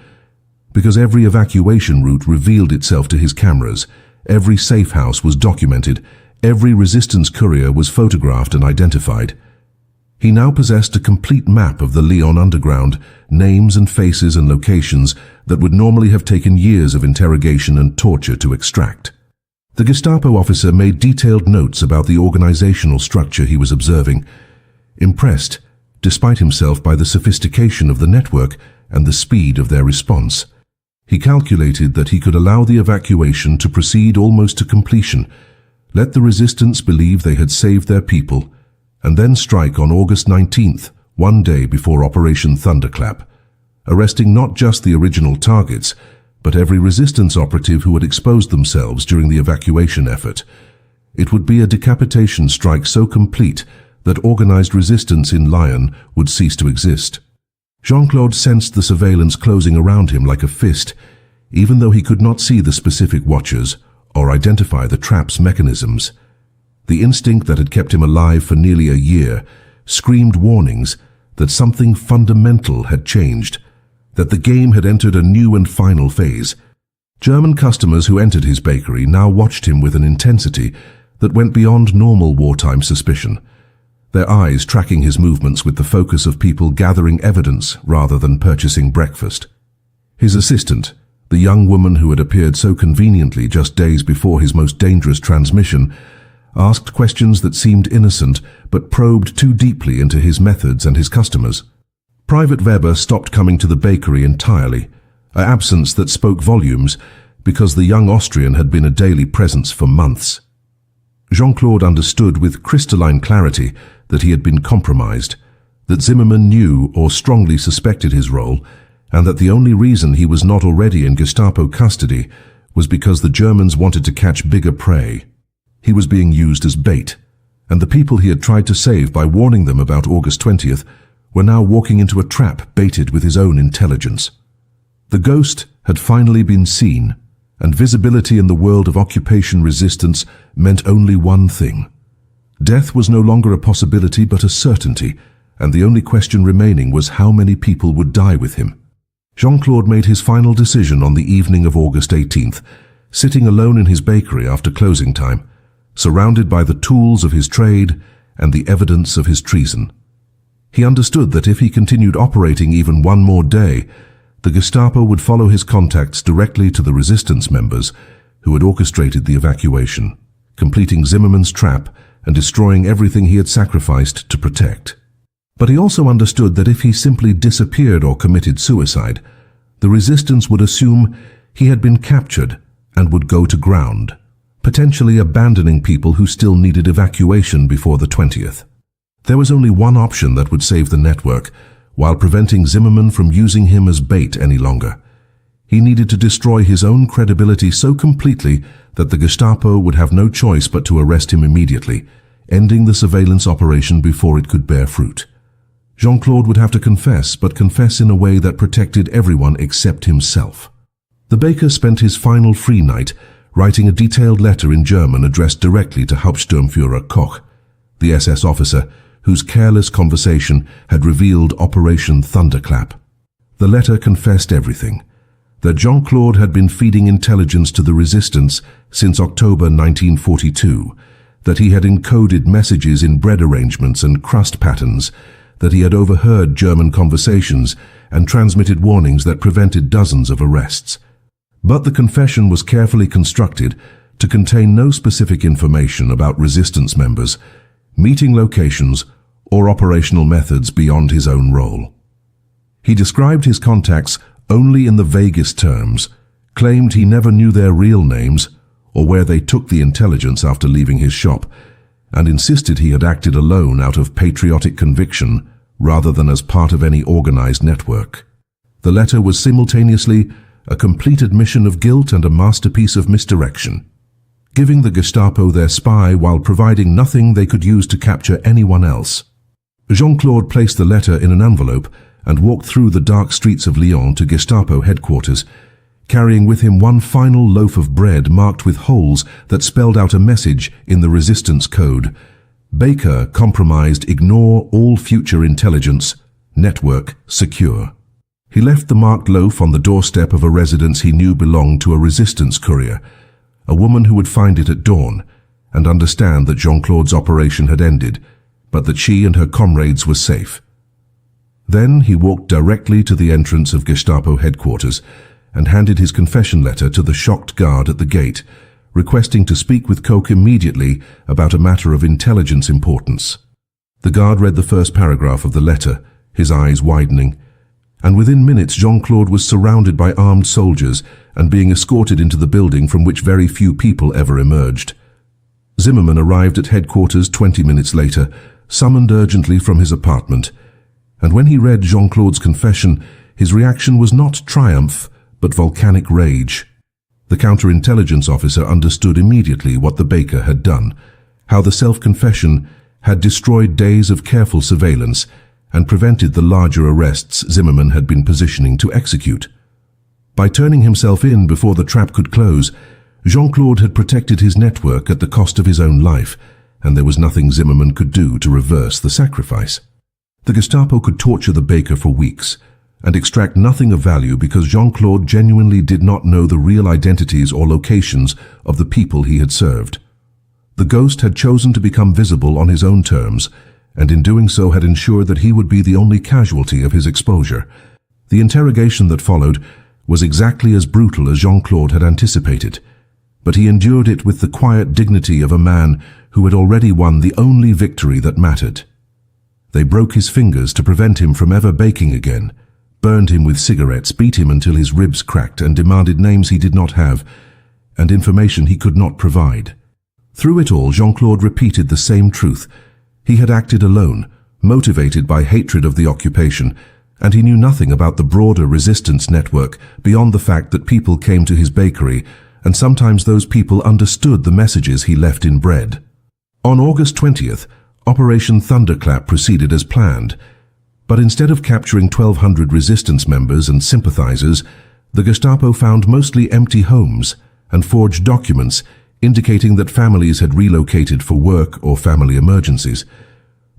Speaker 1: because every evacuation route revealed itself to his cameras, every safe house was documented, every resistance courier was photographed and identified. He now possessed a complete map of the Lyon underground, names and faces and locations that would normally have taken years of interrogation and torture to extract. The Gestapo officer made detailed notes about the organizational structure he was observing, impressed, despite himself, by the sophistication of the network and the speed of their response. He calculated that he could allow the evacuation to proceed almost to completion, let the resistance believe they had saved their people, and then strike on August 19th, one day before Operation Thunderclap, arresting not just the original targets, but every resistance operative who had exposed themselves during the evacuation effort. It would be a decapitation strike so complete that organized resistance in Lyon would cease to exist. Jean-Claude sensed the surveillance closing around him like a fist, even though he could not see the specific watchers or identify the trap's mechanisms. The instinct that had kept him alive for nearly a year screamed warnings that something fundamental had changed, that the game had entered a new and final phase. German customers who entered his bakery now watched him with an intensity that went beyond normal wartime suspicion, their eyes tracking his movements with the focus of people gathering evidence rather than purchasing breakfast. His assistant, the young woman who had appeared so conveniently just days before his most dangerous transmission, asked questions that seemed innocent but probed too deeply into his methods and his customers. Private Weber stopped coming to the bakery entirely, an absence that spoke volumes because the young Austrian had been a daily presence for months. Jean-Claude understood with crystalline clarity that he had been compromised, that Zimmerman knew or strongly suspected his role, and that the only reason he was not already in Gestapo custody was because the Germans wanted to catch bigger prey. He was being used as bait, and the people he had tried to save by warning them about August 20th were now walking into a trap baited with his own intelligence. The ghost had finally been seen, and visibility in the world of occupation resistance meant only one thing. Death was no longer a possibility but a certainty, and the only question remaining was how many people would die with him. Jean-Claude made his final decision on the evening of August 18th, sitting alone in his bakery after closing time, surrounded by the tools of his trade and the evidence of his treason. He understood that if he continued operating even one more day, the Gestapo would follow his contacts directly to the resistance members who had orchestrated the evacuation, completing Zimmerman's trap and destroying everything he had sacrificed to protect. But he also understood that if he simply disappeared or committed suicide, the resistance would assume he had been captured and would go to ground, potentially abandoning people who still needed evacuation before the 20th. There was only one option that would save the network, while preventing Zimmerman from using him as bait any longer. He needed to destroy his own credibility so completely that the Gestapo would have no choice but to arrest him immediately, ending the surveillance operation before it could bear fruit. Jean-Claude would have to confess, but confess in a way that protected everyone except himself. The baker spent his final free night writing a detailed letter in German addressed directly to Hauptsturmführer Koch, the SS officer whose careless conversation had revealed Operation Thunderclap. The letter confessed everything, that Jean-Claude had been feeding intelligence to the resistance since October 1942, that he had encoded messages in bread arrangements and crust patterns, that he had overheard German conversations and transmitted warnings that prevented dozens of arrests. But the confession was carefully constructed to contain no specific information about resistance members, meeting locations, or operational methods beyond his own role. He described his contacts only in the vaguest terms, claimed he never knew their real names or where they took the intelligence after leaving his shop, and insisted he had acted alone out of patriotic conviction rather than as part of any organized network. The letter was simultaneously a complete admission of guilt and a masterpiece of misdirection. giving the Gestapo their spy while providing nothing they could use to capture anyone else. Jean-Claude placed the letter in an envelope and walked through the dark streets of Lyon to Gestapo headquarters, carrying with him one final loaf of bread marked with holes that spelled out a message in the resistance code. Baker compromised, ignore all future intelligence, network secure. He left the marked loaf on the doorstep of a residence he knew belonged to a resistance courier, a woman who would find it at dawn and understand that Jean-Claude's operation had ended, but that she and her comrades were safe. Then he walked directly to the entrance of Gestapo headquarters and handed his confession letter to the shocked guard at the gate, requesting to speak with Koch immediately about a matter of intelligence importance. The guard read the first paragraph of the letter, his eyes widening, and within minutes Jean-Claude was surrounded by armed soldiers and being escorted into the building from which very few people ever emerged. Zimmermann arrived at headquarters 20 minutes later, summoned urgently from his apartment, and when he read Jean-Claude's confession, his reaction was not triumph, but volcanic rage. The counterintelligence officer understood immediately what the Baker had done, how the self-confession had destroyed days of careful surveillance and prevented the larger arrests Zimmermann had been positioning to execute. By turning himself in before the trap could close, Jean-Claude had protected his network at the cost of his own life, and there was nothing Zimmermann could do to reverse the sacrifice. The Gestapo could torture the Baker for weeks and extract nothing of value because Jean-Claude genuinely did not know the real identities or locations of the people he had served. The ghost had chosen to become visible on his own terms, and in doing so had ensured that he would be the only casualty of his exposure. The interrogation that followed was exactly as brutal as Jean-Claude had anticipated, but he endured it with the quiet dignity of a man who had already won the only victory that mattered. They broke his fingers to prevent him from ever baking again, burned him with cigarettes, beat him until his ribs cracked, and demanded names he did not have and information he could not provide. Through it all, Jean-Claude repeated the same truth. He had acted alone, motivated by hatred of the occupation, and he knew nothing about the broader resistance network beyond the fact that people came to his bakery, and sometimes those people understood the messages he left in bread. On August 20th, Operation Thunderclap proceeded as planned, but instead of capturing 1,200 resistance members and sympathizers, the Gestapo found mostly empty homes and forged documents indicating that families had relocated for work or family emergencies.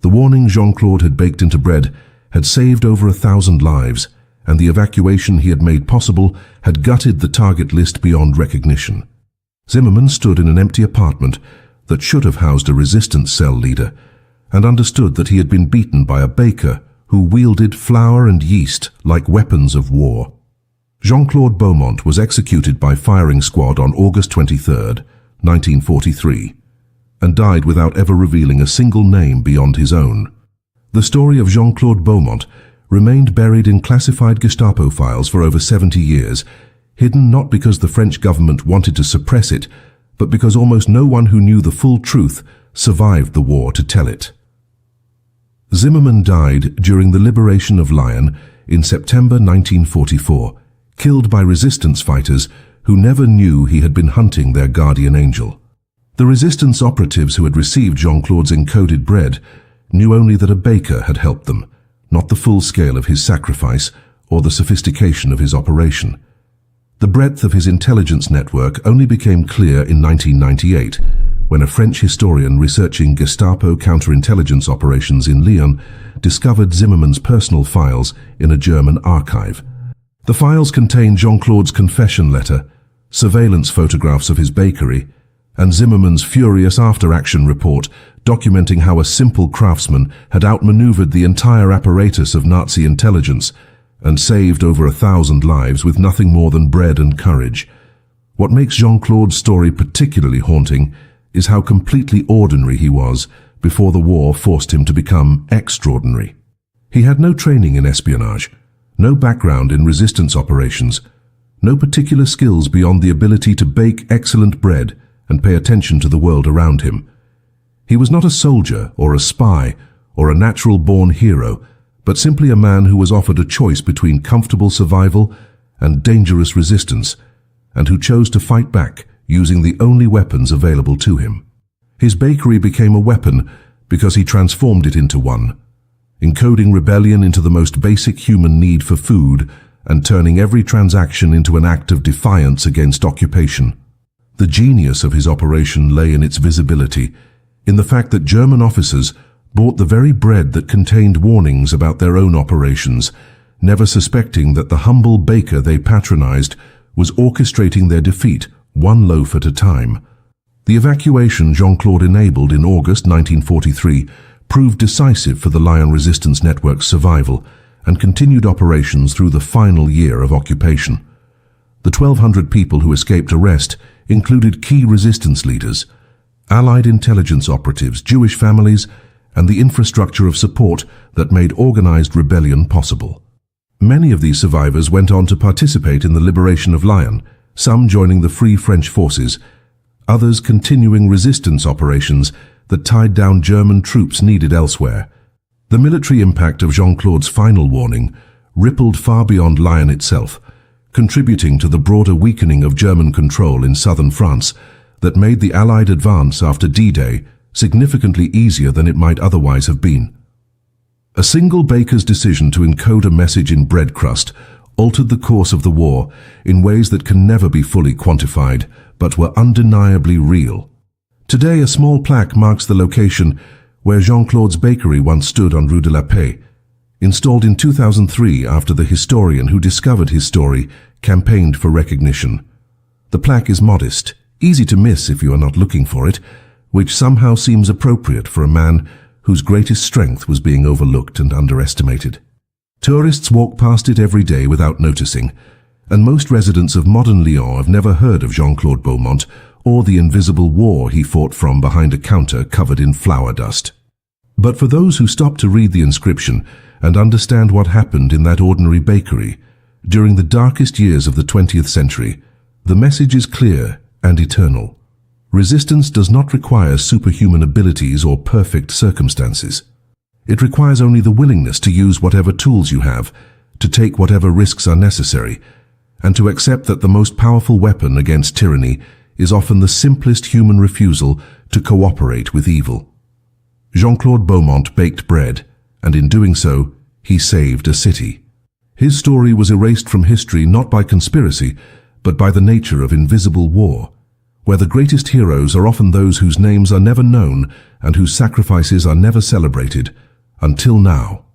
Speaker 1: The warning Jean-Claude had baked into bread had saved over 1,000 lives, and the evacuation he had made possible had gutted the target list beyond recognition. Zimmermann stood in an empty apartment that should have housed a resistance cell leader, and understood that he had been beaten by a baker who wielded flour and yeast like weapons of war. Jean-Claude Beaumont was executed by firing squad on August 23, 1943, and died without ever revealing a single name beyond his own. The story of Jean-Claude Beaumont remained buried in classified Gestapo files for over 70 years, hidden not because the French government wanted to suppress it, but because almost no one who knew the full truth survived the war to tell it. Zimmermann died during the liberation of Lyon in September 1944, killed by resistance fighters who never knew he had been hunting their guardian angel. The resistance operatives who had received Jean-Claude's encoded bread knew only that a baker had helped them, not the full scale of his sacrifice or the sophistication of his operation. The breadth of his intelligence network only became clear in 1998, when a French historian researching Gestapo counterintelligence operations in Lyon discovered Zimmermann's personal files in a German archive. The files contained Jean-Claude's confession letter, surveillance photographs of his bakery, and Zimmermann's furious after-action report documenting how a simple craftsman had outmaneuvered the entire apparatus of Nazi intelligence and saved over 1,000 lives with nothing more than bread and courage. What makes Jean-Claude's story particularly haunting is how completely ordinary he was before the war forced him to become extraordinary. He had no training in espionage, no background in resistance operations, no particular skills beyond the ability to bake excellent bread and pay attention to the world around him. He was not a soldier or a spy or a natural-born hero, but simply a man who was offered a choice between comfortable survival and dangerous resistance, and who chose to fight back using the only weapons available to him. His bakery became a weapon because he transformed it into one, encoding rebellion into the most basic human need for food and turning every transaction into an act of defiance against occupation. The genius of his operation lay in its visibility, in the fact that German officers bought the very bread that contained warnings about their own operations, never suspecting that the humble baker they patronized was orchestrating their defeat, one loaf at a time. The evacuation Jean-Claude enabled in August 1943 proved decisive for the Lion Resistance Network's survival and continued operations through the final year of occupation. The 1,200 people who escaped arrest included key resistance leaders, Allied intelligence operatives, Jewish families, and the infrastructure of support that made organized rebellion possible. Many of these survivors went on to participate in the liberation of Lyon, some joining the Free French forces, others continuing resistance operations that tied down German troops needed elsewhere. The military impact of Jean-Claude's final warning rippled far beyond Lyon itself, contributing to the broader weakening of German control in southern France that made the Allied advance after D-Day significantly easier than it might otherwise have been. A single baker's decision to encode a message in bread crust altered the course of the war in ways that can never be fully quantified, but were undeniably real. Today, a small plaque marks the location where Jean-Claude's bakery once stood on Rue de la Paix, installed in 2003 after the historian who discovered his story campaigned for recognition. The plaque is modest, easy to miss if you are not looking for it, which somehow seems appropriate for a man whose greatest strength was being overlooked and underestimated. Tourists walk past it every day without noticing, and most residents of modern Lyon have never heard of Jean-Claude Beaumont or the invisible war he fought from behind a counter covered in flour dust. But for those who stop to read the inscription and understand what happened in that ordinary bakery during the darkest years of the 20th century, the message is clear and eternal. Resistance does not require superhuman abilities or perfect circumstances. It requires only the willingness to use whatever tools you have, to take whatever risks are necessary, and to accept that the most powerful weapon against tyranny is often the simplest human refusal to cooperate with evil. Jean-Claude Beaumont baked bread, and in doing so, he saved a city. His story was erased from history not by conspiracy, but by the nature of invisible war, where the greatest heroes are often those whose names are never known and whose sacrifices are never celebrated, until now.